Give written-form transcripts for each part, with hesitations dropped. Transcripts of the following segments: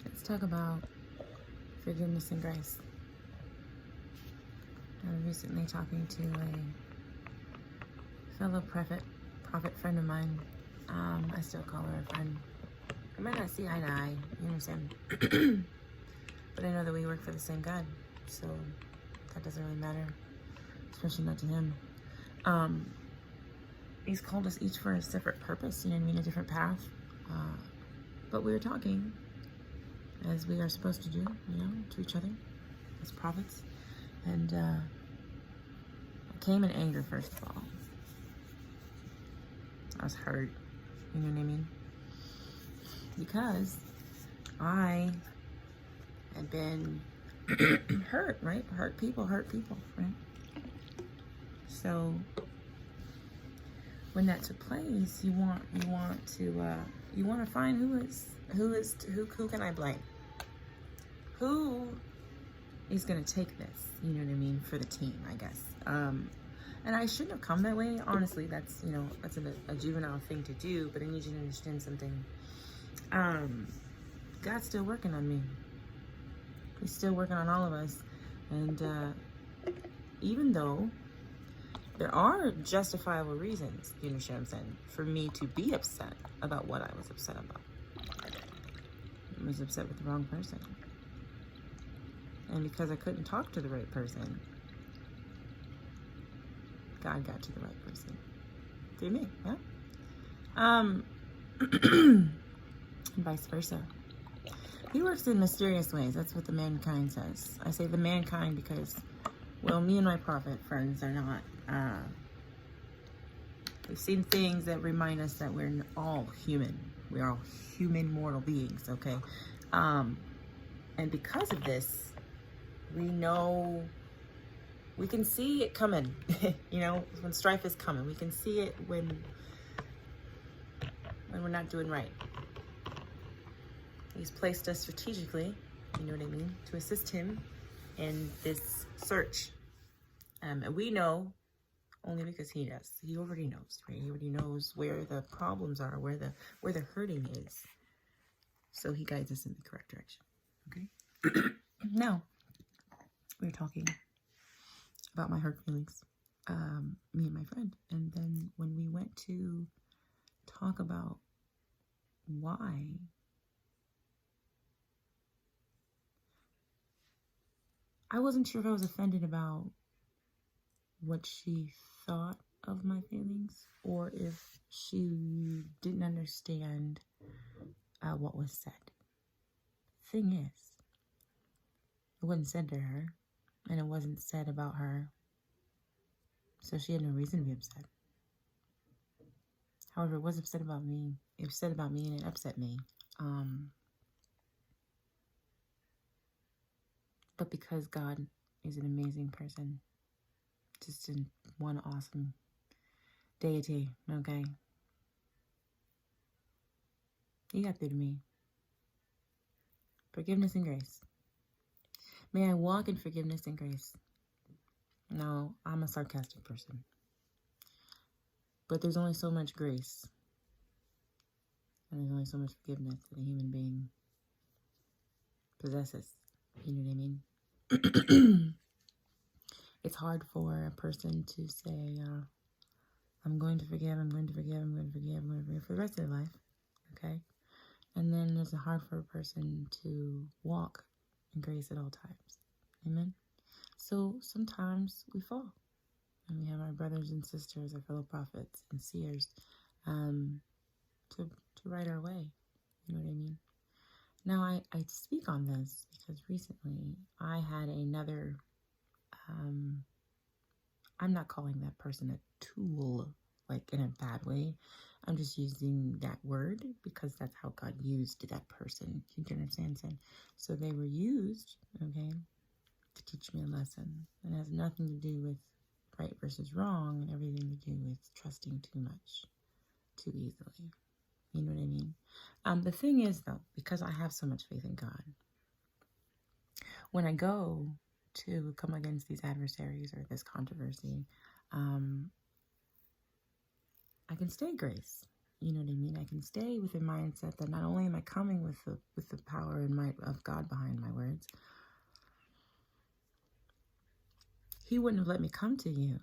Let's talk about forgiveness and grace. I was recently talking to a fellow prophet friend of mine. I still call her a friend. I might not see eye to eye, you understand? But I know that we work for the same God, so that doesn't really matter, especially not to him. He's called us each for a separate purpose, you know what I mean, a different path. But we were talking, as we are supposed to do, you know, to each other as prophets. And I came in anger, first of all. I was hurt, you know what I mean? Because I had been hurt, right? Hurt people, right? So when that took place, you want to find who can I blame? Who is gonna take this? You know what I mean, for the team, I guess. And I shouldn't have come that way. Honestly, that's a juvenile thing to do. But I need you to understand something. God's still working on me. He's still working on all of us. And even though there are justifiable reasons, you understand what I'm saying, for me to be upset about what I was upset about. I was upset with the wrong person. And because I couldn't talk to the right person, God got to the right person. Through me, yeah? And vice versa. He works in mysterious ways. That's what the mankind says. I say the mankind because, well, me and my prophet friends are not. We've seen things that remind us that we're all human. We're all human mortal beings, okay? And because of this, we know, we can see it coming, you know, when strife is coming. We can see it when we're not doing right. He's placed us strategically, you know what I mean, to assist him in this search. And we know only because he does. He already knows, right? He already knows where the problems are, where the hurting is. So he guides us in the correct direction, okay? Now, we were talking about my hurt feelings, me and my friend. And then when we went to talk about why, I wasn't sure if I was offended about what she thought of my feelings or if she didn't understand what was said. Thing is, it wasn't said to her, and it wasn't said about her, so she had no reason to be upset. However, it was upset about me. It was said about me, and it upset me. But because God is an amazing person, just one awesome deity, okay? He got through to me. Forgiveness and grace. May I walk in forgiveness and grace. No, I'm a sarcastic person. But there's only so much grace. And there's only so much forgiveness that a human being possesses. You know what I mean? It's hard for a person to say, I'm going to forgive, I'm going to forgive, I'm going to forgive, I'm going to forgive for the rest of their life. Okay? And then it's hard for a person to walk in grace at all times. Amen? So sometimes we fall. And we have our brothers and sisters, our fellow prophets and seers, to right our way. You know what I mean? Now, I speak on this because recently I had another, I'm not calling that person a tool, like in a bad way. I'm just using that word because that's how God used that person. You can understand? So they were used, okay, to teach me a lesson. It has nothing to do with right versus wrong and everything to do with trusting too much, too easily. You know what I mean? The thing is, though, because I have so much faith in God, when I go to come against these adversaries or this controversy, I can stay grace. You know what I mean? I can stay with a mindset that not only am I coming with the power and might of God behind my words, He wouldn't have let me come to you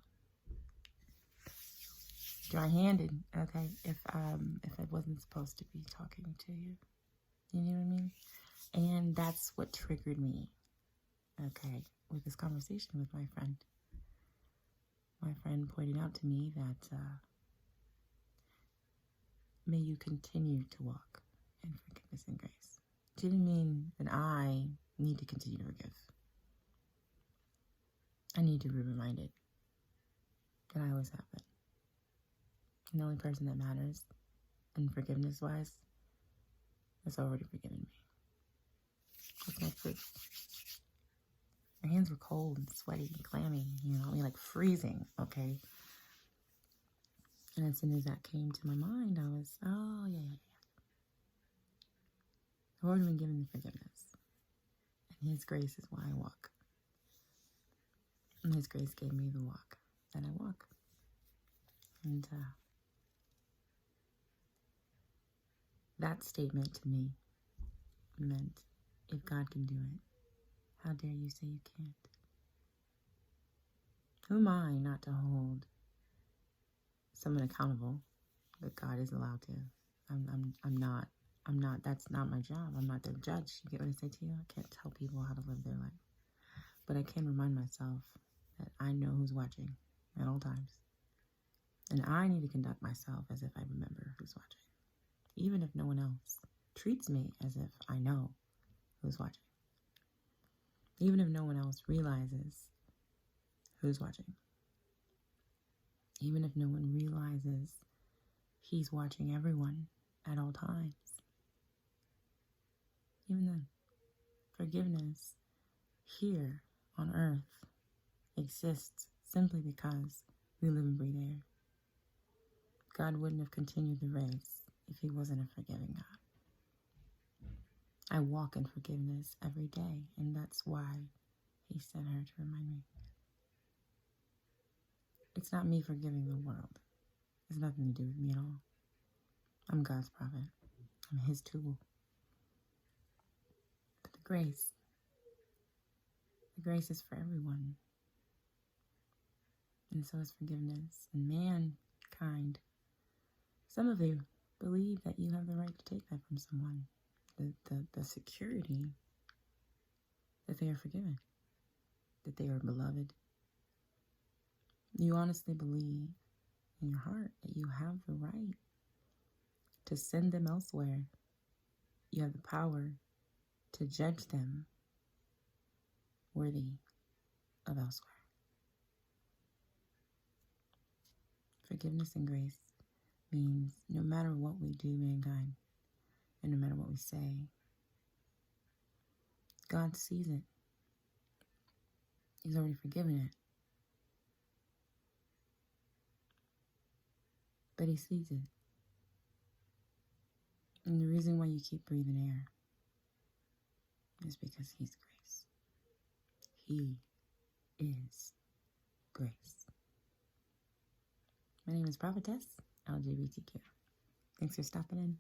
dry-handed, okay, if I wasn't supposed to be talking to you. You know what I mean? And that's what triggered me, okay, with this conversation with my friend. My friend pointed out to me that may you continue to walk in forgiveness and grace. It didn't mean that I need to continue to forgive. I need to be reminded that I always have been. And the only person that matters, and forgiveness-wise, has already forgiven me. That's my proof. My hands were cold and sweaty and clammy, like freezing, okay? And as soon as that came to my mind, I was, oh, yeah. I've already been given the forgiveness. And His grace is why I walk. And His grace gave me the walk that I walk. And that statement to me meant, if God can do it, how dare you say you can't? Who am I not to hold someone accountable that God is allowed to? I'm not, that's not my job. I'm not their judge. You get what I say to you? I can't tell people how to live their life. But I can remind myself that I know who's watching at all times. And I need to conduct myself as if I remember who's watching. Even if no one else treats me as if I know who's watching. Even if no one else realizes who's watching. Even if no one realizes He's watching everyone at all times. Even then, forgiveness here on earth exists simply because we live and breathe air. God wouldn't have continued the race if He wasn't a forgiving God. I walk in forgiveness every day, and that's why He sent her to remind me. It's not me forgiving the world. It has nothing to do with me at all. I'm God's prophet. I'm His tool. But the grace is for everyone. And so is forgiveness. And mankind, some of you believe that you have the right to take that from someone. The security that they are forgiven, that they are beloved. You honestly believe in your heart that you have the right to send them elsewhere. You have the power to judge them worthy of elsewhere. Forgiveness and grace means no matter what we do, mankind, and no matter what we say, God sees it. He's already forgiven it. But He sees it. And the reason why you keep breathing air is because He's grace. He is grace. My name is Prophetess LGBTQ. Thanks for stopping in.